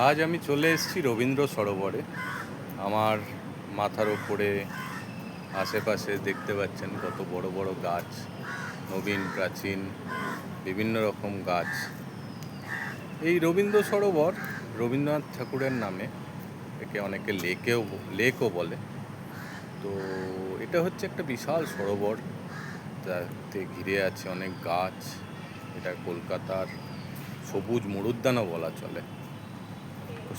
আজ আমি চলে এসেছি রবীন্দ্র সরোবরে। আমার মাথার ওপরে আশেপাশে দেখতে পাচ্ছেন কত বড় বড় গাছ, নবীন প্রাচীন বিভিন্ন রকম গাছ। এই রবীন্দ্র সরোবর রবীন্দ্রনাথ ঠাকুরের নামে, একে অনেকে লেকও বলে। তো এটা হচ্ছে একটা বিশাল সরোবর, তাতে ঘিরে আছে অনেক গাছ। এটা কলকাতার সবুজ মরুদ্যানও বলা চলে।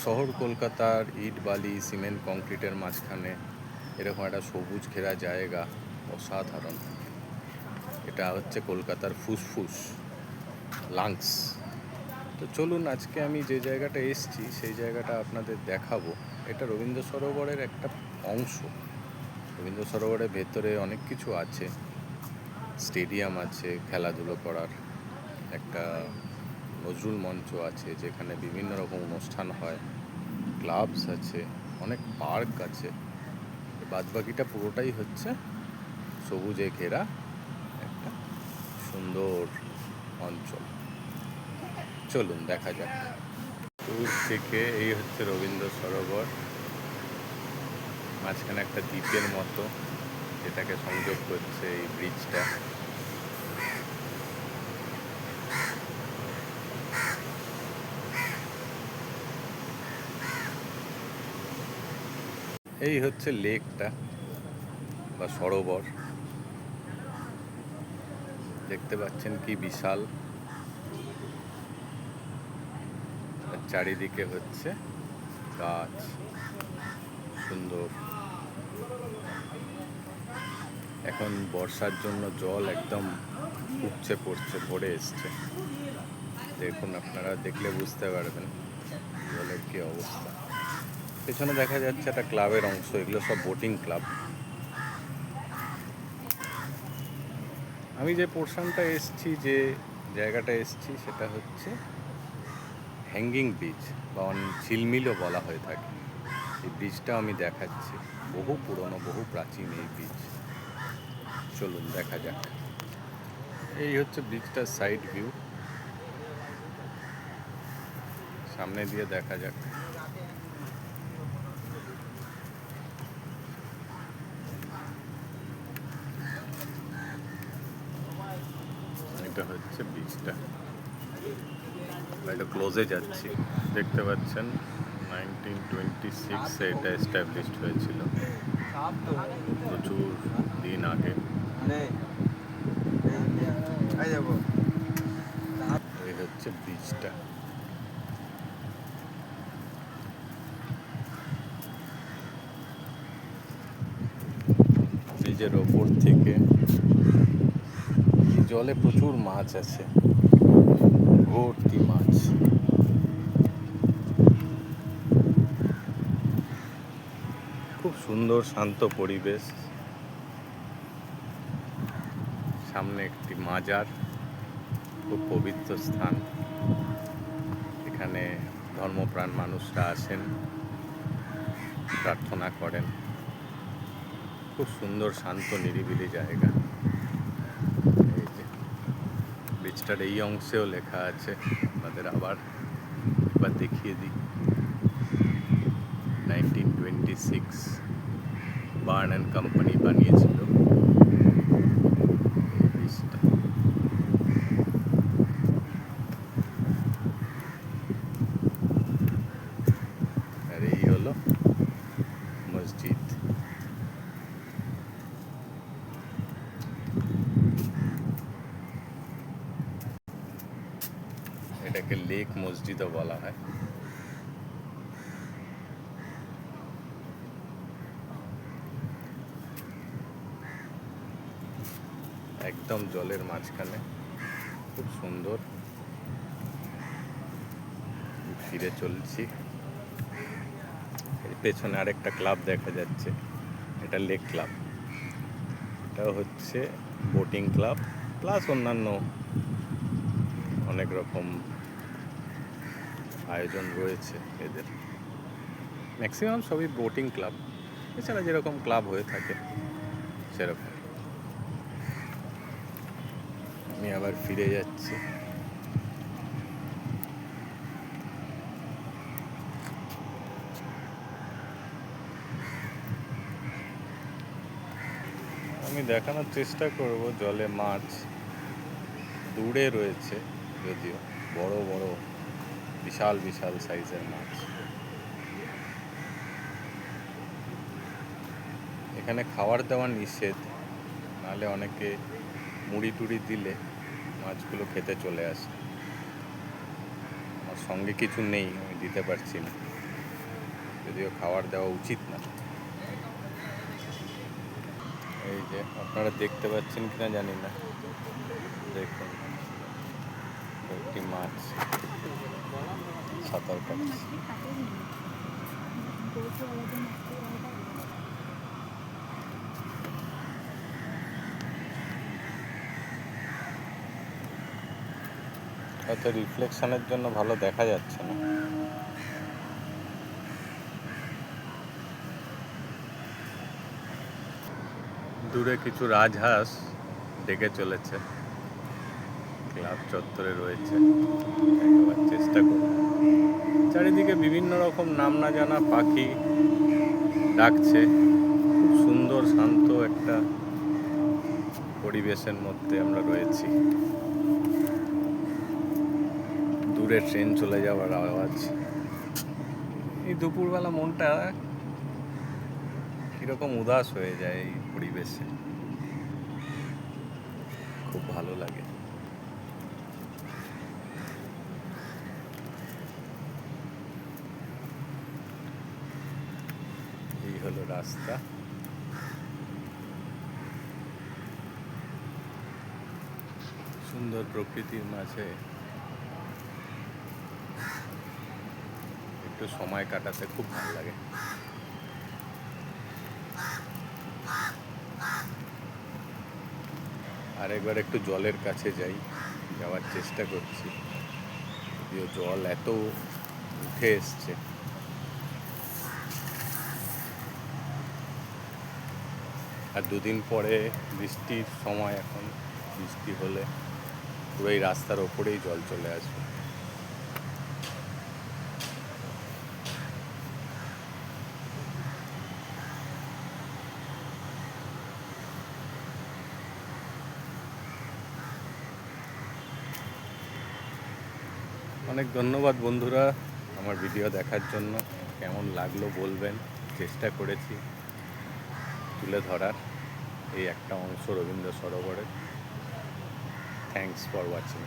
শহর কলকাতার ইট বালি সিমেন্ট কংক্রিটের মাঝখানে এরকম একটা সবুজ ঘেরা জায়গা অসাধারণ। এটা হচ্ছে কলকাতার ফুসফুস, লাংস। তো চলুন, আজকে আমি যে জায়গাটা এসেছি সেই জায়গাটা আপনাদের দেখাবো। এটা রবীন্দ্র সরোবরের একটা অংশ। রবীন্দ্র সরোবরের ভেতরে অনেক কিছু আছে, স্টেডিয়াম আছে খেলাধুলো করার, একটা নজরুল মঞ্চ আছে যেখানে বিভিন্ন রকম অনুষ্ঠান হয়, ক্লাবস আছে, অনেক পার্ক আছে। বাদবাকিটা পুরোটাই হচ্ছে সবুজে ঘেরা একটা সুন্দর অঞ্চল। চলুন দেখা যাক। দূর থেকে এই হচ্ছে রবীন্দ্র সরোবর, মাঝখানে একটা দ্বীপের মতো যেটাকে সংযোগ করছে এই ব্রিজটা। এই হচ্ছে লেকটা বা সরোবর, দেখতে পাচ্ছেন কি বিশাল। চারিদিকে হচ্ছে গাছ, সুন্দর। এখন বর্ষার জন্য জল একদম উপচে পড়ছে, ভরে এসছে। দেখুন, আপনারা দেখলে বুঝতে পারবেন জলের কি অবস্থা। পেছনে দেখা যাচ্ছে একটা ক্লাবের অংশ, এগুলো সব বোটিং ক্লাব। আমি যে পোর্শনটা এসছি, যে জায়গাটা এসছি, সেটা হচ্ছে হ্যাঙ্গিং ব্রিজ বা ঝিলমিলও বলা হয়ে থাকে। এই ব্রিজটা আমি দেখাচ্ছি, বহু পুরনো বহু প্রাচীন এই ব্রিজ। চলুন দেখা যাক। এই হচ্ছে ব্রিজটার সাইড ভিউ, সামনে দিয়ে দেখা যাক। এটা হচ্ছে ব্রিজটা, এটা ক্লোজে যাচ্ছি। দেখতে পাচ্ছেন 1926 এটা এস্টাবলিশড হয়েছিল, প্রচুর দিন আগে। এই হচ্ছে ব্রিজটা। ব্রিজের ওপর থেকে জলে প্রচুর মাছ আছে, ভর্তি মাছ। খুব সুন্দর শান্ত পরিবেশ। সামনে একটি মাজার, খুব পবিত্র স্থান। এখানে ধর্মপ্রাণ মানুষরা আসেন, প্রার্থনা করেন। খুব সুন্দর শান্ত নিরিবিলি জায়গা। এই যে ব্রিজটার এই অংশেও লেখা আছে, আপনাদের আবার একবার দেখিয়ে দিই। 1926 বার্ন অ্যান্ড কোম্পানি বানিয়েছিল এই ব্রিজটা। আর এই হলো মসজিদ। এটাকে লেক মসজিদও বলা হয়। একদম জলের মাঝখানে, খুব সুন্দর। ফিরে চলছি। এর পেছনে আরেকটা ক্লাব দেখা যাচ্ছে, এটা লেক ক্লাব। এটাও হচ্ছে বোটিং ক্লাব, প্লাস অন্যান্য অনেক রকম আয়োজন রয়েছে এদের। ম্যাক্সিমাম সবই বোটিং ক্লাব, এছাড়া যেরকম ক্লাব হয়ে থাকে সেরকম। আমি আবার ফিরে যাচ্ছি। আমি দেখানোর চেষ্টা করব জলে মাছ দূরে রয়েছে, যদিও বড় বড় বিশাল বিশাল সাইজের মাছ। এখানে খাবার দাবার নিষেধ, নাহলে অনেকে মুড়ি টুড়ি দিলে মাছগুলো খেতে চলে আসে। আমার সঙ্গে কিছু নেই, আমি দিতে পারছি না, যদিও খাবার দেওয়া উচিত না। এই যে আপনারা দেখতে পাচ্ছেন কিনা জানি না, দেখুন একটি মাছ সাঁতার কাটছে। হয়তো রিফ্লেকশনের জন্য ভালো দেখা যাচ্ছে না। দূরে কিছু রাজহাঁস ডেকে চলেছে, ক্লাব চত্বরে রয়েছে, দেখাবার চেষ্টা করব। চারিদিকে বিভিন্ন রকম নাম না জানা পাখি ডাকছে। খুব সুন্দর শান্ত একটা পরিবেশের মধ্যে আমরা রয়েছি। দূরে ট্রেন চলে যাওয়ার আওয়াজ। এই দুপুরবেলা মনটা কীরকম উদাস হয়ে যায় এই পরিবেশে, খুব ভালো লাগে। এই হলো রাস্তা। সুন্দর প্রকৃতির মাঝে একটু সময় কাটাতে খুব ভালো লাগে। আরেকবার একটু জলের কাছে যাওয়ার চেষ্টা করছি, যদিও জল এত উঠে এসছে। আর দুদিন পরে বৃষ্টির সময়, এখন বৃষ্টি হলে পুরো এই রাস্তার ওপরেই জল চলে আসবে। অনেক ধন্যবাদ বন্ধুরা আমার ভিডিও দেখার জন্য। কেমন লাগলো বলবেন। চেষ্টা করেছি তুলে ধরার এই একটা অংশ রবীন্দ্র সরোবরের। Thanks for watching.